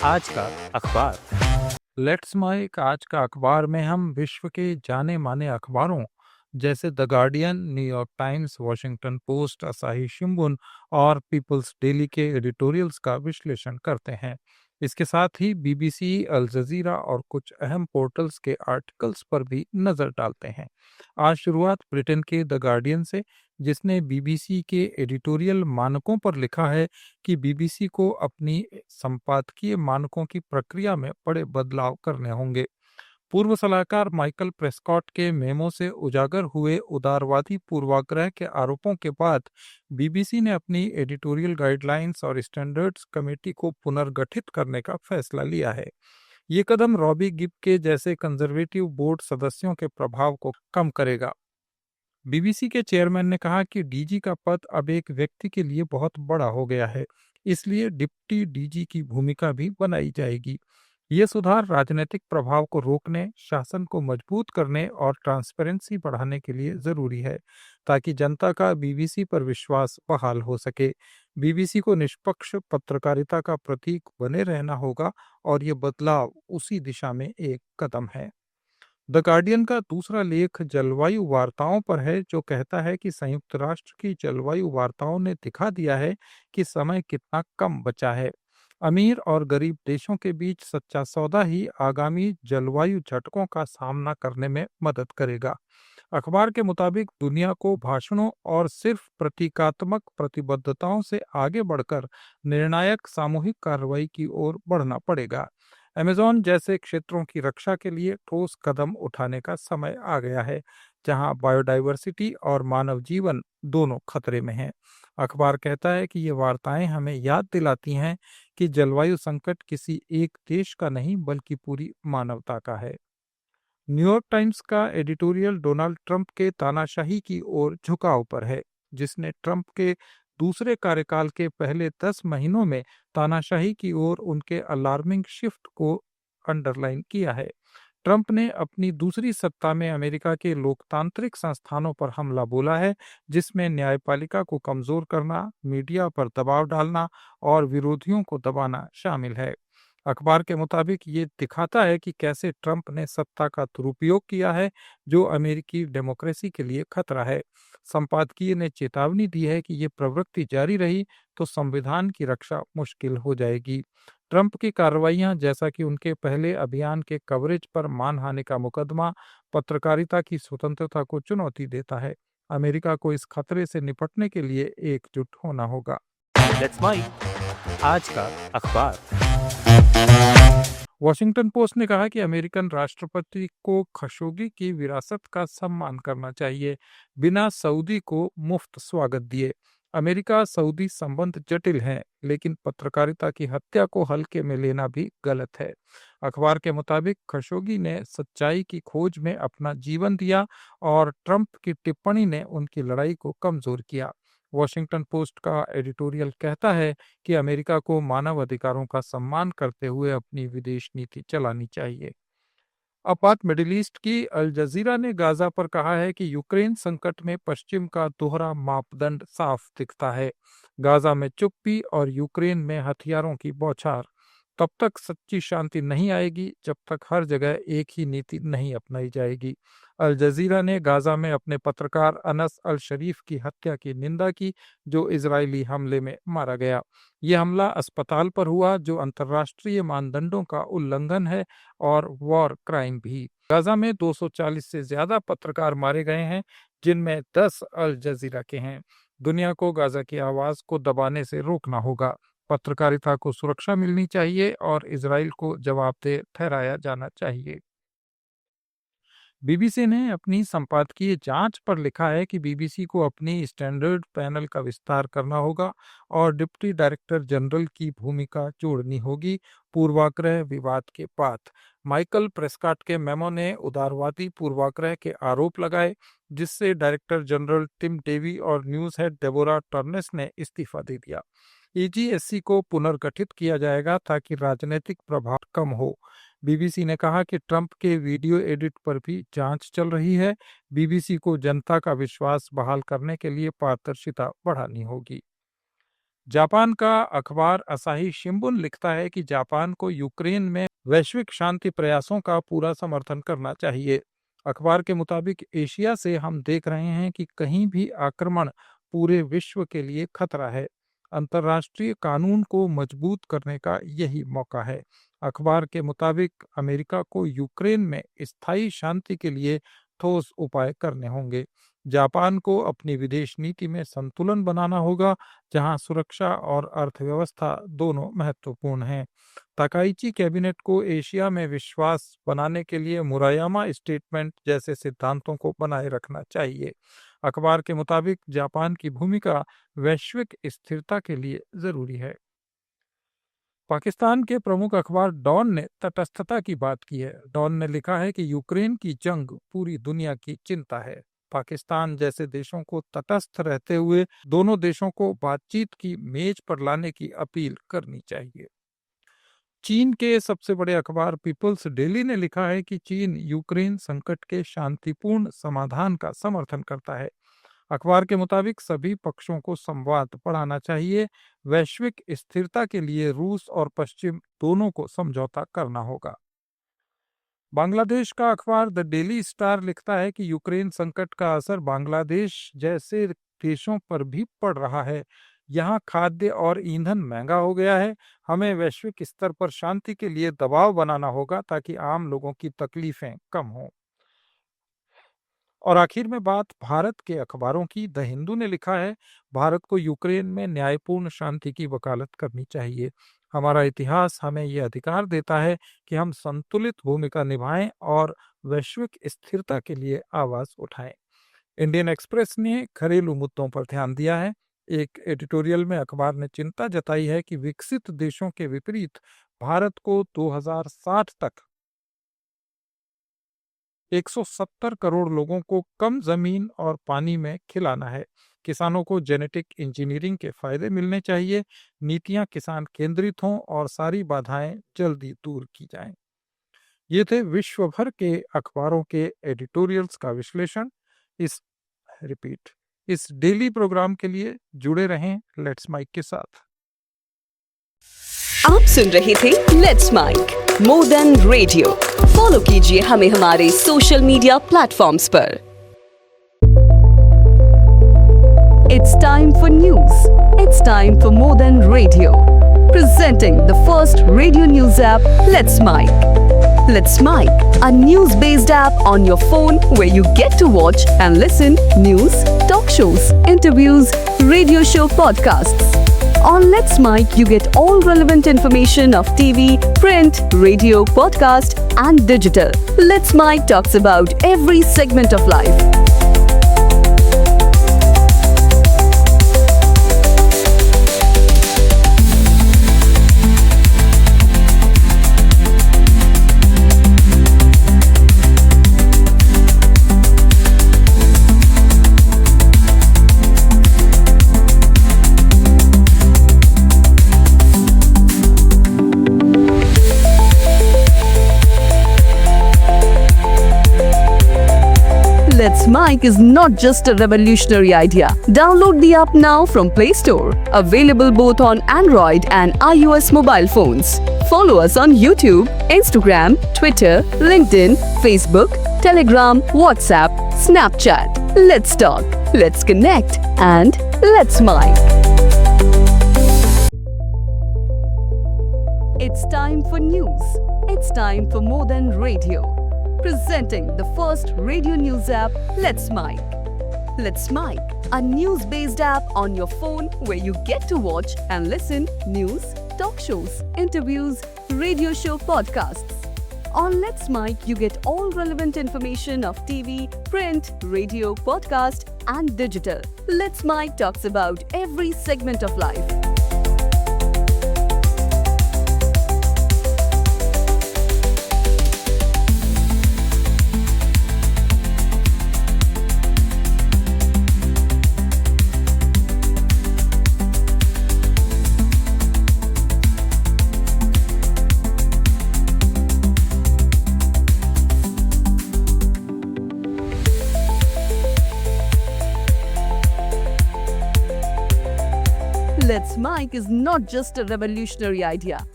आज का अखबार। लेट्स माइक आज का अखबार में हम विश्व के जाने माने अखबारों जैसे the guardian, New York times, Washington post, असाही शिंबुन और पीपल्स डेली के एडिटोरियल्स का विश्लेषण करते हैं। इसके साथ ही बीबीसी, अल जजीरा और कुछ अहम पोर्टल्स के आर्टिकल्स पर भी नजर डालते हैं। आज शुरुआत ब्रिटेन के द गार्डियन से, जिसने बीबीसी के एडिटोरियल मानकों पर लिखा है कि बीबीसी को अपनी संपादकीय मानकों की प्रक्रिया में बड़े बदलाव करने होंगे। पूर्व सलाहकार माइकल प्रेस्कॉट के मेमो से उजागर हुए उदारवादी पूर्वाग्रह के आरोपों के बाद बीबीसी ने अपनी एडिटोरियल गाइडलाइंस और स्टैंडर्ड्स कमेटी को पुनर्गठित करने का फैसला लिया है। ये कदम रॉबी गिब के जैसे कंजर्वेटिव बोर्ड सदस्यों के प्रभाव को कम करेगा। बीबीसी के चेयरमैन ने कहा कि डीजी का पद अब एक व्यक्ति के लिए बहुत बड़ा हो गया है, इसलिए डिप्टी डीजी की भूमिका भी बनाई जाएगी। ये सुधार राजनीतिक प्रभाव को रोकने, शासन को मजबूत करने और ट्रांसपेरेंसी बढ़ाने के लिए जरूरी है, ताकि जनता का बीबीसी पर विश्वास बहाल हो सके। बीबीसी को निष्पक्ष पत्रकारिता का प्रतीक बने रहना होगा और ये बदलाव उसी दिशा में एक कदम है। द गार्डियन का दूसरा लेख जलवायु वार्ताओं पर है, जो कहता है कि संयुक्त राष्ट्र की जलवायु वार्ताओं ने दिखा दिया है कि समय कितना कम बचा है। अमीर और गरीब देशों के बीच सच्चा सौदा ही आगामी जलवायु झटकों का सामना करने में मदद करेगा। अखबार के मुताबिक दुनिया को भाषणों और सिर्फ प्रतीकात्मक प्रतिबद्धताओं से आगे बढ़कर निर्णायक सामूहिक कार्रवाई की ओर बढ़ना पड़ेगा। अमेज़न जैसे क्षेत्रों की रक्षा के लिए ठोस कदम उठाने का समय आ गया है, जहां बायोडायवर्सिटी और मानव जीवन दोनों खतरे में हैं। अखबार कहता है कि ये वार्ताएं हमें याद दिलाती हैं कि जलवायु संकट किसी एक देश का नहीं बल्कि पूरी मानवता का है। न्यूयॉर्क टाइम्स का एडिटोरियल डोनाल्ड ट्रंप के तानाशाही की ओर झुकाव पर है, जिसने ट्रंप के दूसरे कार्यकाल के पहले 10 महीनों में तानाशाही की ओर उनके अलार्मिंग शिफ्ट को अंडरलाइन किया है। ट्रंप ने अपनी दूसरी सत्ता में अमेरिका के लोकतांत्रिक संस्थानों पर हमला बोला है, जिसमें न्यायपालिका को कमजोर करना, मीडिया पर दबाव डालना और विरोधियों को दबाना शामिल है। अखबार के मुताबिक ये दिखाता है कि कैसे ट्रंप ने सत्ता का दुरुपयोग किया है, जो अमेरिकी डेमोक्रेसी के लिए खतरा है। संपादकीय ने चेतावनी दी है कि ये प्रवृत्ति जारी रही तो संविधान की रक्षा मुश्किल हो जाएगी। ट्रंप की कार्रवाइयां, जैसा कि उनके पहले अभियान के कवरेज पर मानहानि का मुकदमा, पत्रकारिता की स्वतंत्रता को चुनौती देता है। अमेरिका को इस खतरे से निपटने के लिए एकजुट होना होगा। लेट्स माइक आज का अखबार। वॉशिंगटन पोस्ट ने कहा कि अमेरिकन राष्ट्रपति को खशोगी की विरासत का सम्मान करना चाहिए, बिना सऊदी को मुफ्त स्वागत दिए। अमेरिका सऊदी संबंध जटिल हैं, लेकिन पत्रकारिता की हत्या को हल्के में लेना भी गलत है। अखबार के मुताबिक खशोगी ने सच्चाई की खोज में अपना जीवन दिया और ट्रंप की टिप्पणी ने उनकी लड़ाई को कमजोर किया। वॉशिंगटन पोस्ट का एडिटोरियल कहता है कि अमेरिका को मानव अधिकारों का सम्मान करते हुए अपनी विदेश नीति चलानी चाहिए। अब बात मिडिल ईस्ट की। अल जजीरा ने गाजा पर कहा है कि यूक्रेन संकट में पश्चिम का दोहरा मापदंड साफ दिखता है। गाजा में चुप्पी और यूक्रेन में हथियारों की बौछार। तब तक सच्ची शांति नहीं आएगी जब तक हर जगह एक ही नीति नहीं अपनाई जाएगी। अल जजीरा ने गाजा में अपने पत्रकार अनस अल शरीफ की हत्या की निंदा की, जो इजरायली हमले में मारा गया। यह हमला अस्पताल पर हुआ, जो अंतर्राष्ट्रीय मानदंडों का उल्लंघन है और वॉर क्राइम भी। गाजा में 240 से ज्यादा पत्रकार मारे गए हैं, जिनमें 10 अल जजीरा के हैं। दुनिया को गाजा की आवाज को दबाने से रोकना होगा। पत्रकारिता को सुरक्षा मिलनी चाहिए और इजराइल को जवाबदेह ठहराया जाना चाहिए। बीबीसी ने अपनी संपादकीय जांच पर लिखा है कि बीबीसी को अपनी स्टैंडर्ड पैनल का विस्तार करना होगा और डिप्टी डायरेक्टर जनरल की भूमिका जोड़नी होगी। पूर्वाग्रह विवाद के बाद माइकल प्रेस्कॉट के मेमो ने उदारवादी पूर्वाग्रह के आरोप लगाए, जिससे डायरेक्टर जनरल टिम डेवी और न्यूज हेड डेबोरा टर्नेस ने इस्तीफा दे दिया। ईजीएससी को पुनर्गठित किया जाएगा ताकि राजनीतिक प्रभाव कम हो। बीबीसी ने कहा कि ट्रंप के वीडियो एडिट पर भी जांच चल रही है। बीबीसी को जनता का विश्वास बहाल करने के लिए पारदर्शिता बढ़ानी होगी। जापान का अखबार असाही शिंबुन लिखता है कि जापान को यूक्रेन में वैश्विक शांति प्रयासों का पूरा समर्थन करना चाहिए। अखबार के मुताबिक एशिया से हम देख रहे हैं कि कहीं भी आक्रमण पूरे विश्व के लिए खतरा है। अंतर्राष्ट्रीय कानून को मजबूत करने का यही मौका है। अखबार के मुताबिक अमेरिका को यूक्रेन में स्थायी शांति के लिए ठोस उपाय करने होंगे। जापान को अपनी विदेश नीति में संतुलन बनाना होगा, जहां सुरक्षा और अर्थव्यवस्था दोनों महत्वपूर्ण हैं। ताकाइची कैबिनेट को एशिया में विश्वास बनाने के लिए मुरायामा स्टेटमेंट जैसे सिद्धांतों को बनाए रखना चाहिए। अखबार के मुताबिक जापान की भूमिका वैश्विक स्थिरता के लिए जरूरी है। पाकिस्तान के प्रमुख अखबार डॉन ने तटस्थता की बात की है। डॉन ने लिखा है कि यूक्रेन की जंग पूरी दुनिया की चिंता है। पाकिस्तान जैसे देशों को तटस्थ रहते हुए दोनों देशों को बातचीत की मेज पर लाने की अपील करनी चाहिए। चीन के सबसे बड़े अखबार पीपल्स डेली ने लिखा है कि चीन यूक्रेन संकट के शांतिपूर्ण समाधान का समर्थन करता है। अखबार के मुताबिक सभी पक्षों को संवाद बढ़ाना चाहिए। वैश्विक स्थिरता के लिए रूस और पश्चिम दोनों को समझौता करना होगा। बांग्लादेश का अखबार द डेली स्टार लिखता है कि यूक्रेन संकट का असर बांग्लादेश जैसे देशों पर भी पड़ रहा है। यहाँ खाद्य और ईंधन महंगा हो गया है। हमें वैश्विक स्तर पर शांति के लिए दबाव बनाना होगा ताकि आम लोगों की तकलीफें कम हों। और आखिर में बात भारत के अखबारों की। द हिंदू ने लिखा है, भारत को यूक्रेन में न्यायपूर्ण शांति की वकालत करनी चाहिए। हमारा इतिहास हमें यह अधिकार देता है कि हम संतुलित भूमिका निभाएं और वैश्विक स्थिरता के लिए आवाज उठाएं। इंडियन एक्सप्रेस ने घरेलू मुद्दों पर ध्यान दिया है। एक एडिटोरियल में अखबार ने चिंता जताई है कि विकसित देशों के विपरीत भारत को 2060 तक 170 करोड़ लोगों को कम जमीन और पानी में खिलाना है। किसानों को जेनेटिक इंजीनियरिंग के फायदे मिलने चाहिए। नीतियां किसान केंद्रित हों और सारी बाधाएं जल्दी दूर की जाएं। ये थे विश्व भर के अखबारों के एडिटोरियल्स का विश्लेषण। इस डेली प्रोग्राम के लिए जुड़े रहें लेट्स माइक के साथ। आप सुन रहे थे let's mike more than radio. Follow कीजिए हमें हमारे सोशल मीडिया प्लेटफॉर्म्स पर। It's time for news. It's time for more than radio. Presenting the first radio news app, Let's Mic. Let's Mic, a news-based app on your phone where you get to watch and listen news, talk shows, interviews, radio show podcasts. On Let's Mic, you get all relevant information of TV, print, radio, podcast, and digital. Let's Mic talks about every segment of life. Let's Mic is not just a revolutionary idea. Download the app now from Play Store. Available both on Android and iOS mobile phones. Follow us on YouTube, Instagram, Twitter, LinkedIn, Facebook, Telegram, WhatsApp, Snapchat. Let's talk, let's connect, and let's Mic. It's time for news. It's time for more than radio. Presenting the first radio news app, Let's Mic. Let's Mic, a news-based app on your phone where you get to watch and listen news, talk shows, interviews, radio show podcasts. On Let's Mic, you get all relevant information of TV, print, radio, podcast, and digital. Let's Mic talks about every segment of life. Let's Mike is not just a revolutionary idea.